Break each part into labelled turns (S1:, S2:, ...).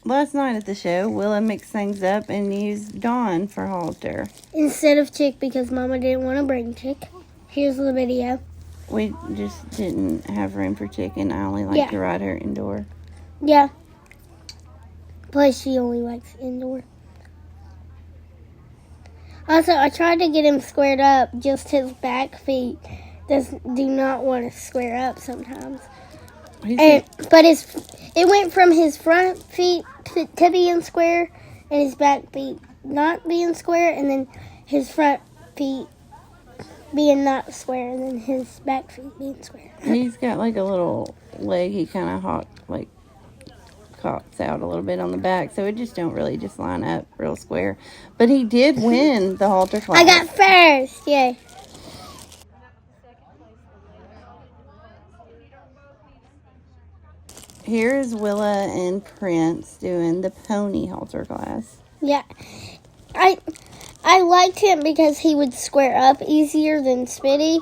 S1: Last night at the show, Willa mixed things up and used Dawn for halter.
S2: Instead of Chick because Mama didn't want to bring Chick. Here's the video.
S1: We just didn't have room for Chick, and I only like to ride her indoor.
S2: Yeah. Plus, she only likes indoor. Also, I tried to get him squared up. Just his back feet do not want to square up sometimes. But it went from his front feet to being square, and his back feet not being square, and then his front feet being not square, and then his back feet being square.
S1: He's got like a little leg. He kind of cocks out a little bit on the back, so it just don't really just line up real square. But he did win the halter class.
S2: I got first, yay!
S1: Here is Willa and Prince doing the pony halter class.
S2: Yeah, I liked him because he would square up easier than Spitty,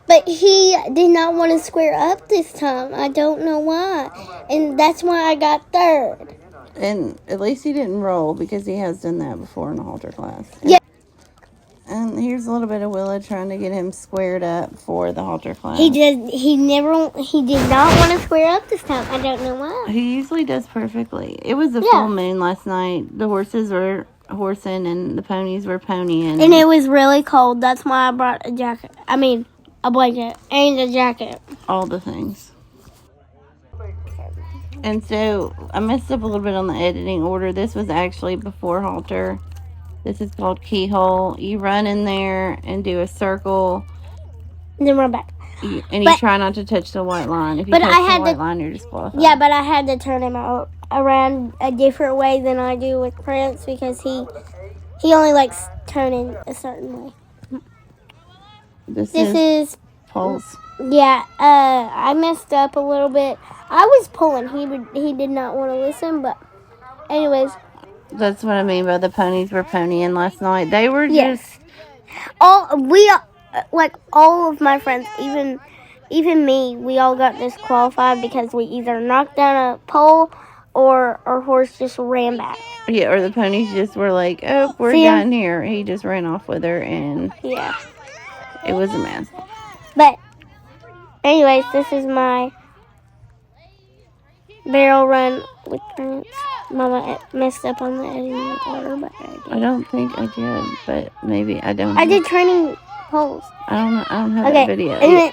S2: but he did not want to square up this time. I don't know why, and that's why I got third.
S1: And at least he didn't roll because he has done that before in the halter class.
S2: Yeah.
S1: And here's a little bit of Willa trying to get him squared up for the halter class.
S2: He did not want to square up this time. I don't know why.
S1: He usually does perfectly. It was a full moon last night. The horses were horsing and the ponies were ponying.
S2: And it was really cold. That's why I brought a jacket. I mean, a blanket and a jacket.
S1: All the things. And so I messed up a little bit on the editing order. This was actually before halter. This is called keyhole. You run in there and do a circle.
S2: And then run back.
S1: You try not to touch the white line. If you touch the white line, you're disqualified.
S2: Yeah, but I had to turn him out around a different way than I do with Prince because he only likes turning a certain way. This is
S1: Pulse.
S2: Yeah, I messed up a little bit. I was pulling. He did not want to listen, but anyways.
S1: That's what I mean by the ponies were ponying last night. They were just
S2: all of my friends, even me, we all got disqualified because we either knocked down a pole or our horse just ran back.
S1: Yeah, or the ponies just were like, oh, we're done here. He just ran off with her, and it was a mess.
S2: But anyways, this is my barrel run with Prince. Mama messed up on the editing order, but
S1: I don't think I did, but maybe I don't.
S2: I did turning poles.
S1: I don't know. I don't have that video.
S2: And then,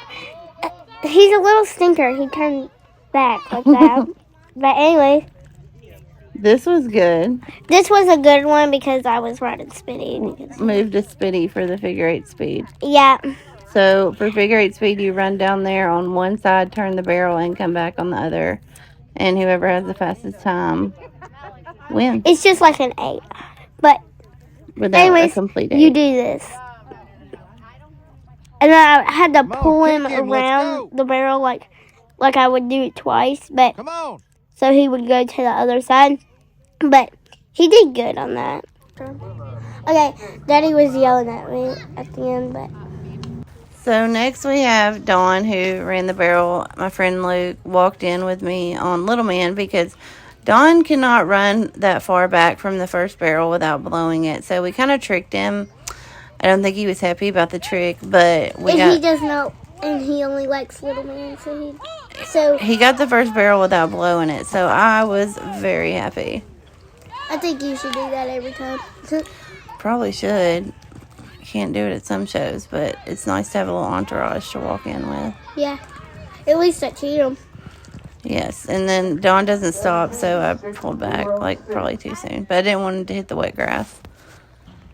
S2: he's a little stinker. He turned back like that. But anyway.
S1: This was good.
S2: This was a good one because I was riding Spitty.
S1: Move to Spitty for the figure 8 speed.
S2: Yeah.
S1: So for figure 8 speed, you run down there on one side, turn the barrel, and come back on the other. And whoever has the fastest time wins.
S2: It's just like an 8. But
S1: without a complete 8.
S2: You do this. And then I had to pull him around the barrel like I would do it twice. But so he would go to the other side. But he did good on that. Okay, Daddy was yelling at me at the end, but...
S1: So next we have Dawn, who ran the barrel. My friend Luke walked in with me on Little Man because Dawn cannot run that far back from the first barrel without blowing it. So we kind of tricked him. I don't think he was happy about the trick, but he
S2: does know, and he only likes Little Man, so
S1: he got the first barrel without blowing it. So I was very happy.
S2: I think you should do that every time.
S1: Probably should. Can't do it at some shows, but it's nice to have a little entourage to walk in with.
S2: Yeah, at least at Cheatham.
S1: Yes, and then Dawn doesn't stop, so I pulled back probably too soon, but I didn't want him to hit the wet grass.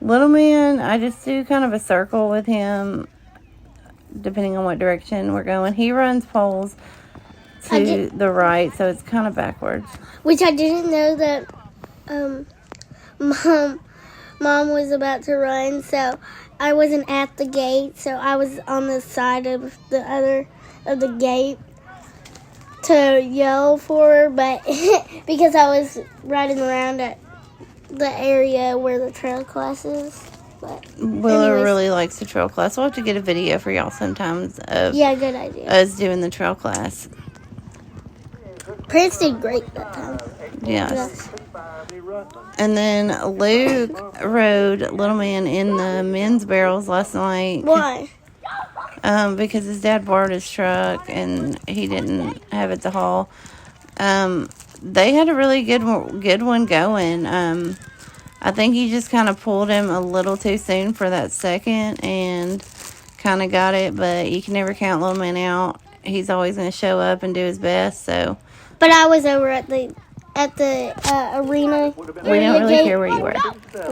S1: Little Man, I just do kind of a circle with him depending on what direction we're going. He runs poles to the right, so it's kind of backwards.
S2: Which I didn't know that Mom was about to run, so I wasn't at the gate, so I was on the side of the gate to yell for her, but because I was riding around at the area where the trail class is. But
S1: Willa really likes the trail class. We'll have to get a video for y'all sometimes of
S2: good idea.
S1: us doing the trail class.
S2: Prince did great that time.
S1: Yes. And then Luke rode Little Man in the men's barrels last night.
S2: Why?
S1: Because his dad borrowed his truck and he didn't have it to haul. They had a really good one going. I think he just kind of pulled him a little too soon for that second and kind of got it, but you can never count Little Man out. He's always going to show up and do his best, so.
S2: But I was over at the arena.
S1: We don't really care where you were.